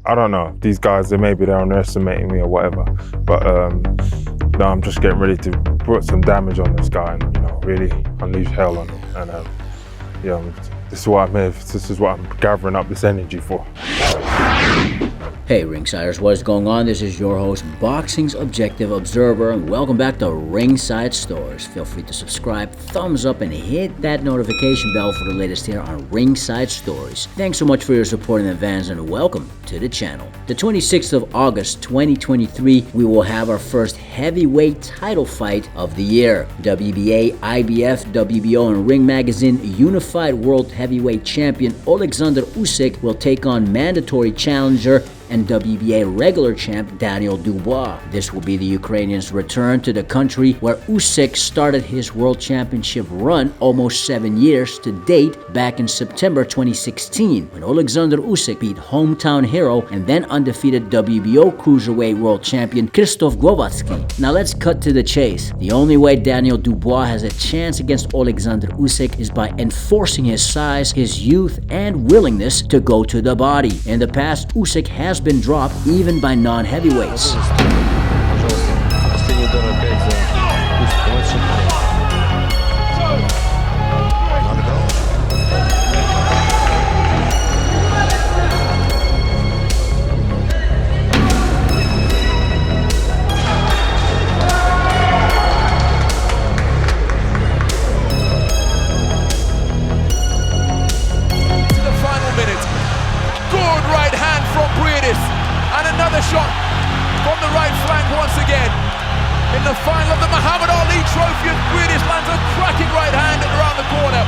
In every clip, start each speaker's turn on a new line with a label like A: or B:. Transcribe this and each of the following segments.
A: I don't know. These guys, they're underestimating me or whatever. But no, I'm just getting ready to put some damage on this guy and, you know, really unleash hell on him. And you know, this is what I'm here. This is what I'm gathering up this energy for.
B: Hey Ringsiders, what is going on? This is your host, Boxing's Objective Observer, and welcome back to Ringside Stories. Feel free to subscribe, thumbs up, and hit that notification bell for the latest here on Ringside Stories. Thanks so much for your support in advance, and welcome to the channel. The 26th of August 2023, we will have our first heavyweight title fight of the year. WBA, IBF, WBO, and Ring Magazine Unified World Heavyweight Champion Oleksandr Usyk will take on mandatory challenger and WBA regular champ Daniel Dubois. This will be the Ukrainian's return to the country where Usyk started his world championship run almost 7 years to date back in September 2016 when Oleksandr Usyk beat hometown hero and then undefeated WBO cruiserweight world champion Krzysztof Głowacki. Now let's cut to the chase. The only way Daniel Dubois has a chance against Oleksandr Usyk is by enforcing his size, his youth, and willingness to go to the body. In the past, Usyk has been dropped even by non-heavyweights.
C: And another shot from the right flank once again. In the final of the Muhammad Ali Trophy, as British lands a cracking right hand around the corner.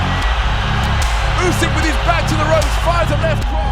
C: Usyk with his back to the ropes fires a left cross.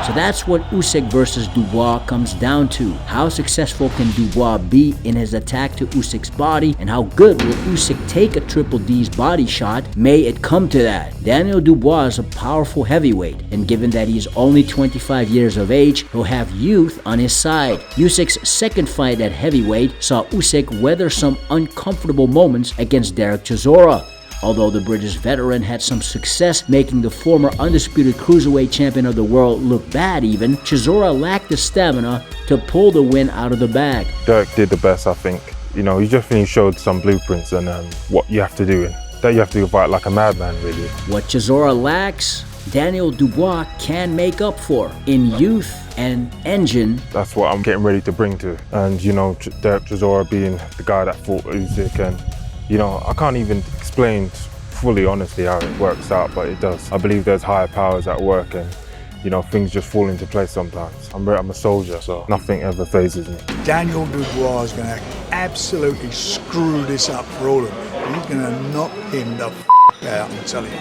B: So that's what Usyk versus Dubois comes down to. How successful can Dubois be in his attack to Usyk's body, and how good will Usyk take a Triple D's body shot? May it come to that. Daniel Dubois is a powerful heavyweight, and given that he's only 25 years of age, he'll have youth on his side. Usyk's second fight at heavyweight saw Usyk weather some uncomfortable moments against Derek Chisora. Although the British veteran had some success making the former undisputed cruiserweight champion of the world look bad even, Chisora lacked the stamina to pull the win out of the bag.
A: Derek did the best, I think. You know, he definitely showed some blueprints and what you have to do. That you have to fight like a madman, really.
B: What Chisora lacks, Daniel Dubois can make up for in youth and engine.
A: That's what I'm getting ready to bring to. And, you know, Derek Chisora being the guy that fought Usyk, and you know, I can't even explain fully, honestly, how it works out, but it does. I believe there's higher powers at work, and you know, things just fall into place sometimes. I'm a soldier, so nothing ever phases me.
D: Daniel Dubois is going to absolutely screw this up for all of them. He's going to knock him the out, I'm telling you.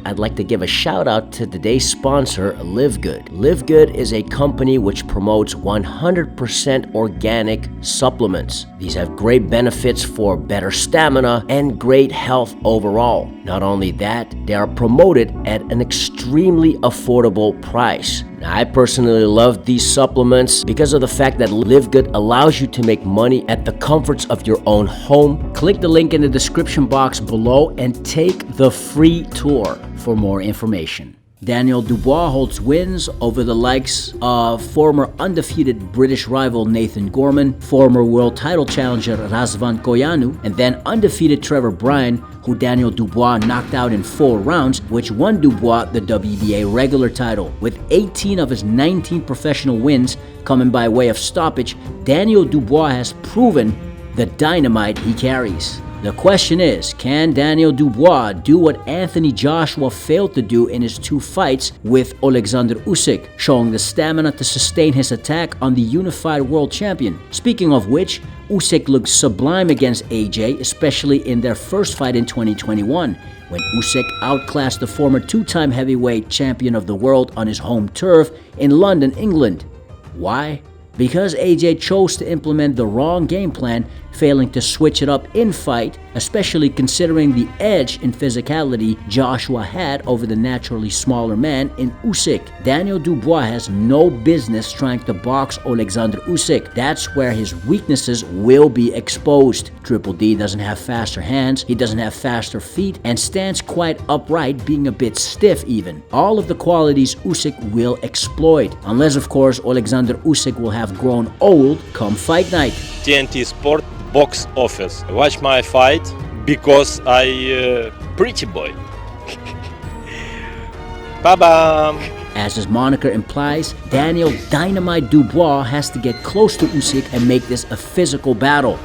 B: I'd like to give a shout out to today's sponsor, LiveGood. LiveGood is a company which promotes 100% organic supplements. These have great benefits for better stamina and great health overall. Not only that, they are promoted at an extremely affordable price. Now, I personally love these supplements because of the fact that LiveGood allows you to make money at the comforts of your own home. Click the link in the description box below and take the free tour for more information. Daniel Dubois holds wins over the likes of former undefeated British rival Nathan Gorman, former world title challenger Razvan Koyanu, and then undefeated Trevor Bryan, who Daniel Dubois knocked out in 4 rounds, which won Dubois the WBA regular title. With 18 of his 19 professional wins coming by way of stoppage, Daniel Dubois has proven the dynamite he carries. The question is, can Daniel Dubois do what Anthony Joshua failed to do in his 2 fights with Oleksandr Usyk, showing the stamina to sustain his attack on the unified world champion? Speaking of which, Usyk looked sublime against AJ, especially in their first fight in 2021, when Usyk outclassed the former 2-time heavyweight champion of the world on his home turf in London, England. Why? Because AJ chose to implement the wrong game plan failing to switch it up in fight, especially considering the edge in physicality Joshua had over the naturally smaller man in Usyk. Daniel Dubois has no business trying to box Oleksandr Usyk. That's where his weaknesses will be exposed. Triple D doesn't have faster hands, he doesn't have faster feet, and stands quite upright, being a bit stiff even. All of the qualities Usyk will exploit, unless of course Oleksandr Usyk will have grown old come fight night.
E: TNT Sport box office. Watch my fight because I pretty boy. Ba-bam!
B: As his moniker implies, Daniel Dynamite Dubois has to get close to Usyk and make this a physical battle.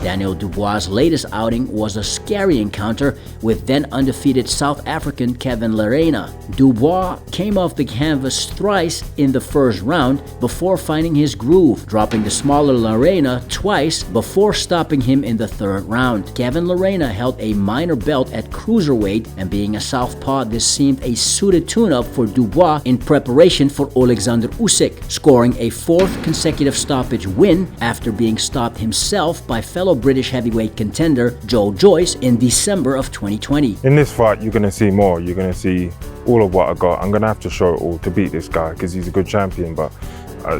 B: Daniel Dubois' latest outing was a scary encounter with then undefeated South African Kevin Lorena. Dubois came off the canvas thrice in the first round before finding his groove, dropping the smaller Lorena twice before stopping him in the third round. Kevin Lorena held a minor belt at cruiserweight, and being a southpaw, this seemed a suited tune-up for Dubois in preparation for Oleksandr Usyk, scoring a fourth consecutive stoppage win after being stopped himself by fellow British heavyweight contender Joe Joyce in December of 2020.
A: In this fight, you're going to see more. You're going to see all of what I got. I'm going to have to show it all to beat this guy because he's a good champion. But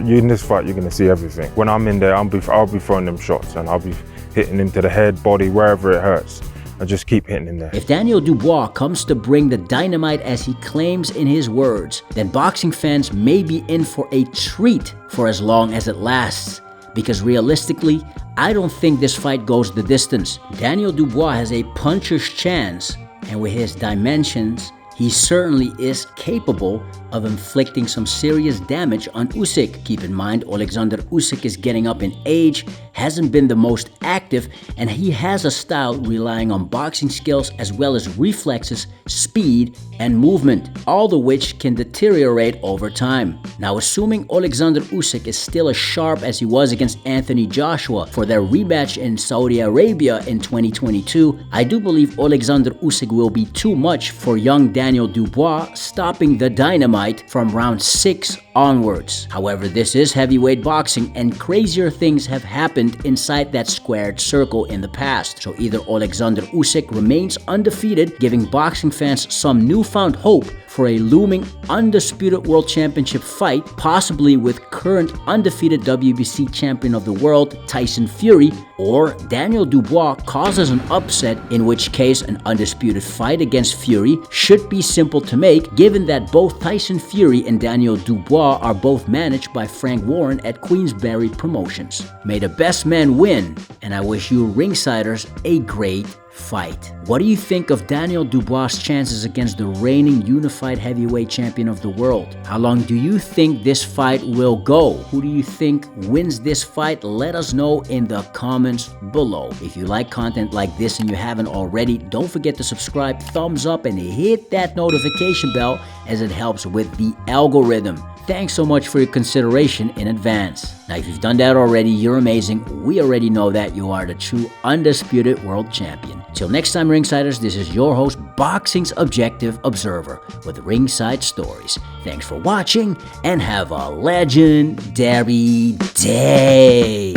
A: in this fight, you're going to see everything. When I'm in there, I'll be throwing them shots and I'll be hitting him to the head, body, wherever it hurts. I just keep hitting him there.
B: If Daniel Dubois comes to bring the dynamite as he claims in his words, then boxing fans may be in for a treat for as long as it lasts. Because realistically, I don't think this fight goes the distance. Daniel Dubois has a puncher's chance, and with his dimensions, he certainly is capable of inflicting some serious damage on Usyk. Keep in mind, Oleksandr Usyk is getting up in age, hasn't been the most active, and he has a style relying on boxing skills as well as reflexes, speed, and movement, all of which can deteriorate over time. Now, assuming Oleksandr Usyk is still as sharp as he was against Anthony Joshua for their rematch in Saudi Arabia in 2022, I do believe Oleksandr Usyk will be too much for young Daniel Dubois, stopping the dynamite from round 6 onwards. However, this is heavyweight boxing and crazier things have happened inside that squared circle in the past. So either Oleksandr Usyk remains undefeated, giving boxing fans some newfound hope for a looming undisputed world championship fight, possibly with current undefeated WBC champion of the world Tyson Fury, or Daniel Dubois causes an upset, in which case an undisputed fight against Fury should be simple to make, given that both Tyson Fury and Daniel Dubois are both managed by Frank Warren at Queensberry Promotions. May the best man win, and I wish you ringsiders a great fight. What do you think of Daniel Dubois' chances against the reigning unified heavyweight champion of the world? How long do you think this fight will go? Who do you think wins this fight? Let us know in the comments below. If you like content like this and you haven't already, don't forget to subscribe, thumbs up, and hit that notification bell as it helps with the algorithm. Thanks so much for your consideration in advance. Now, if you've done that already, you're amazing. We already know that you are the true undisputed world champion. Till next time, Ringsiders, this is your host, Boxing's Objective Observer, with Ringside Stories. Thanks for watching, and have a legendary day.